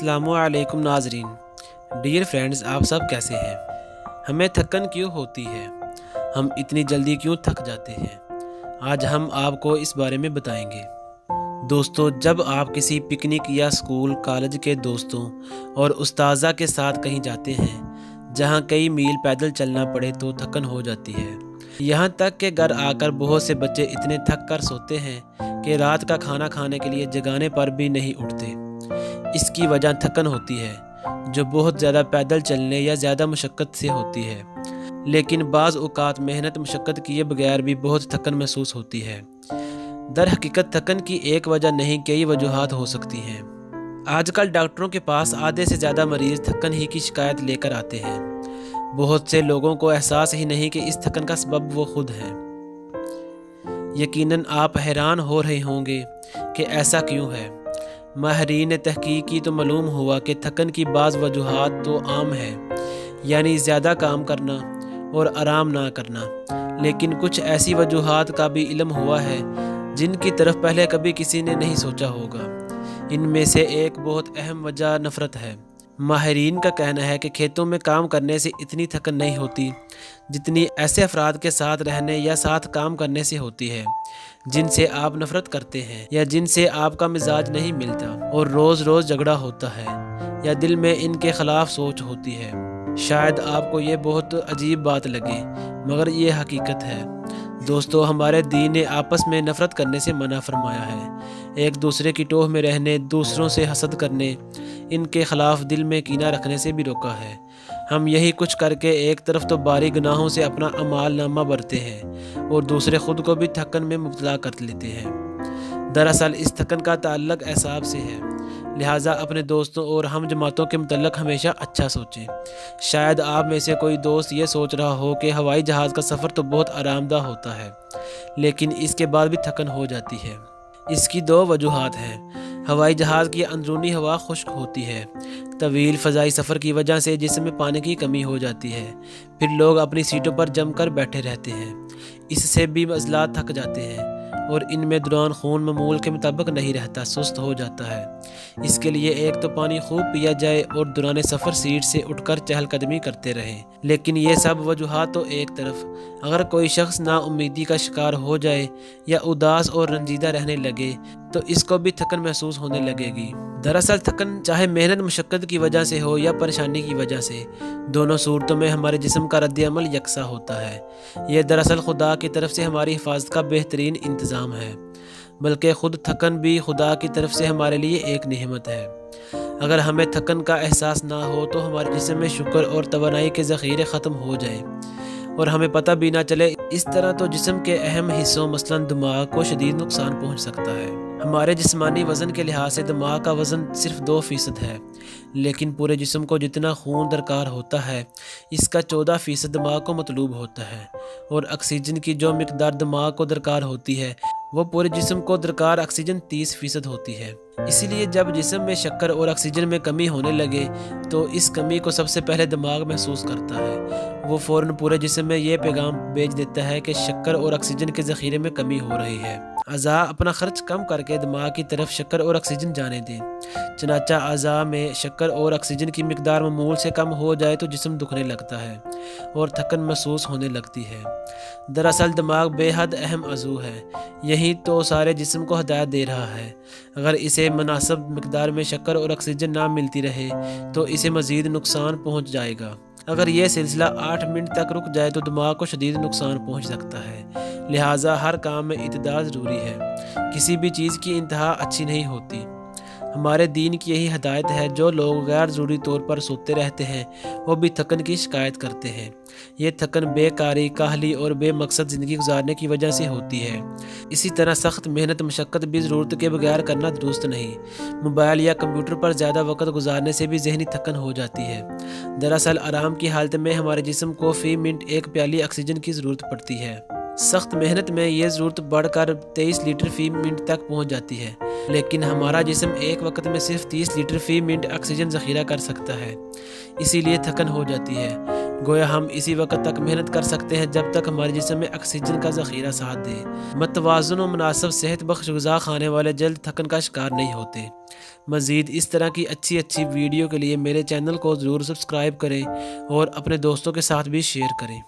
अस्सलामु अलैकुम नाजरीन। डियर फ्रेंड्स, आप सब कैसे हैं? हमें थकन क्यों होती है? हम इतनी जल्दी क्यों थक जाते हैं? आज हम आपको इस बारे में बताएंगे। दोस्तों, जब आप किसी पिकनिक या स्कूल कॉलेज के दोस्तों और उस्ताज़ा के साथ कहीं जाते हैं जहां कई मील पैदल चलना पड़े तो थकन हो जाती है। यहां तक कि घर आकर बहुत से बच्चे इतने थक कर सोते हैं कि रात का खाना खाने के लिए जगाने पर भी नहीं उठते। इसकी वजह थकन होती है जो बहुत ज़्यादा पैदल चलने या ज़्यादा मुशक्क़त से होती है। लेकिन बाज़ औक़ात मेहनत मुशक्क़त किए बगैर भी बहुत थकन महसूस होती है। दर हकीकत थकन की एक वजह नहीं, कई वजूहात हो सकती हैं। आजकल डॉक्टरों के पास आधे से ज़्यादा मरीज़ थकन ही की शिकायत लेकर आते हैं। बहुत से लोगों को एहसास ही नहीं कि इस थकन का सबब वो खुद हैं। यकीनन आप हैरान हो रहे होंगे कि ऐसा क्यों है। माहिरीन तहकीक की तो मालूम हुआ कि थकन की बाज़ वजूहात तो आम है, यानी ज़्यादा काम करना और आराम ना करना। लेकिन कुछ ऐसी वजूहात का भी इल्म हुआ है जिनकी तरफ पहले कभी किसी ने नहीं सोचा होगा। इनमें से एक बहुत अहम वजह नफ़रत है। माहिरीन का कहना है कि खेतों में काम करने से इतनी थकन नहीं होती जितनी ऐसे अफराद के साथ रहने या साथ काम करने से होती है जिनसे आप नफ़रत करते हैं या जिनसे आपका मिजाज नहीं मिलता और रोज़ रोज़ झगड़ा होता है या दिल में इनके ख़िलाफ़ सोच होती है। शायद आपको ये बहुत अजीब बात लगे, मगर ये हकीकत है। दोस्तों, हमारे दीन ने आपस में नफ़रत करने से मना फरमाया है। एक दूसरे की टोह में रहने, दूसरों से हसद करने, इनके ख़िलाफ़ दिल में कीना रखने से भी रोका है। हम यही कुछ करके एक तरफ तो बारी गुनाहों से अपना अमाल नामा भरते हैं और दूसरे खुद को भी थकन में मुब्तला कर लेते हैं। दरअसल इस थकन का ताल्लुक एसाब से है, लिहाजा अपने दोस्तों और हम जमातों के मुतल्लक हमेशा अच्छा सोचें। शायद आप में से कोई दोस्त ये सोच रहा हो कि हवाई जहाज़ का सफ़र तो बहुत आरामदाह होता है, लेकिन इसके बाद भी थकन हो जाती है। इसकी दो वजूहात हैं। हवाई जहाज़ की अंदरूनी हवा खुश्क होती है। तवील फ़ज़ाई सफ़र की वजह से जिस्म में पानी की कमी हो जाती है। फिर लोग अपनी सीटों पर जमकर बैठे रहते हैं। इससे भी अज़लात थक जाते हैं और इनमें दौरान खून मामूल के मुताबिक नहीं रहता, सुस्त हो जाता है। इसके लिए एक तो पानी खूब पिया जाए और दौरान सफ़र सीट से उठकर चहलकदमी करते रहें। लेकिन ये सब वजूहात तो एक तरफ, अगर कोई शख्स नाउम्मीदी का शिकार हो जाए या उदास और रंजीदा रहने लगे तो इसको भी थकन महसूस होने लगेगी। दरअसल थकन चाहे मेहनत मुशक्क़त की वजह से हो या परेशानी की वजह से, दोनों सूरतों में हमारे जिस्म का रद्द-ए-अमल यकसा होता है। ये दरअसल खुदा की तरफ से हमारी हिफाजत का बेहतरीन इंतज़ाम है, बल्कि ख़ुद थकन भी खुदा की तरफ से हमारे लिए एक नेमत है। अगर हमें थकन का एहसास ना हो तो हमारे जिस्म में शुक्र और तवानाई के ज़ख़ीरे ख़त्म हो जाए और हमें पता भी ना चले। इस तरह तो जिस्म के अहम हिस्सों मसलन दिमाग को शदीद नुकसान पहुँच सकता है। हमारे जिस्मानी वज़न के लिहाज से दिमाग का वज़न सिर्फ 2% है, लेकिन पूरे जिस्म को जितना खून दरकार होता है इसका 14% दिमाग को मतलूब होता है। और ऑक्सीजन की जो मिकदार दिमाग को दरकार होती है वो पूरे जिस्म को दरकार ऑक्सीजन 30% होती है। इसीलिए जब जिस्म में शक्कर और ऑक्सीजन में कमी होने लगे तो इस कमी को सबसे पहले दिमाग महसूस करता है। वो फ़ौरन पूरे जिस्म में ये पैगाम भेज देता है कि शक्कर और ऑक्सीजन के ज़ख़ीरे में कमी हो रही है। अज़ा अपना ख़र्च कम करके दिमाग की तरफ शक्कर और ऑक्सीजन जाने दें। चनाचा अज़ा में शक्कर और ऑक्सीजन की मिकदार मामूल से कम हो जाए तो जिस्म दुखने लगता है और थकन महसूस होने लगती है। दरअसल दिमाग बेहद अहम अज़ू है, यही तो सारे जिस्म को हिदायत दे रहा है। अगर इसे मुनासिब मिकदार में शक्कर और ऑक्सीजन ना मिलती रहे तो इसे मज़ीद नुकसान पहुँच जाएगा। अगर यह सिलसिला 8 मिनट तक रुक जाए तो दिमाग को शदीद नुकसान पहुँच सकता है। लिहाजा हर काम में इत्दाल ज़रूरी है। किसी भी चीज़ की इंतहा अच्छी नहीं होती। हमारे दीन की यही हिदायत है। जो लोग गैर ज़रूरी तौर पर सोते रहते हैं वो भी थकन की शिकायत करते हैं। ये थकन बेकारी, काहली और बेमकसद ज़िंदगी गुजारने की वजह से होती है। इसी तरह सख्त मेहनत मुशक्क़त भी ज़रूरत के बगैर करना दुरुस्त नहीं। मोबाइल या कंप्यूटर पर ज़्यादा वक़्त गुजारने से भी ज़हनी थकन हो जाती है। दरअसल आराम की हालत में हमारे जिस्म को फ़ी मिनट 1 प्याली ऑक्सीजन की ज़रूरत पड़ती है। सख्त मेहनत में ये ज़रूरत बढ़कर 23 लीटर फ़ी मिनट तक पहुँच जाती है, लेकिन हमारा जिस्म एक वक्त में सिर्फ 30 लीटर फ़ी मिनट ऑक्सीजन ज़ख़ीरा कर सकता है। इसीलिए थकन हो जाती है। گویا ہم اسی وقت تک محنت کر سکتے ہیں جب تک ہمارے جسم میں آکسیجن کا ذخیرہ ساتھ دے۔ متوازن و مناسب صحت بخش غذا کھانے والے جلد تھکن کا شکار نہیں ہوتے۔ مزید اس طرح کی اچھی ویڈیو کے لیے میرے چینل کو ضرور سبسکرائب کریں اور اپنے دوستوں کے ساتھ بھی شیئر کریں۔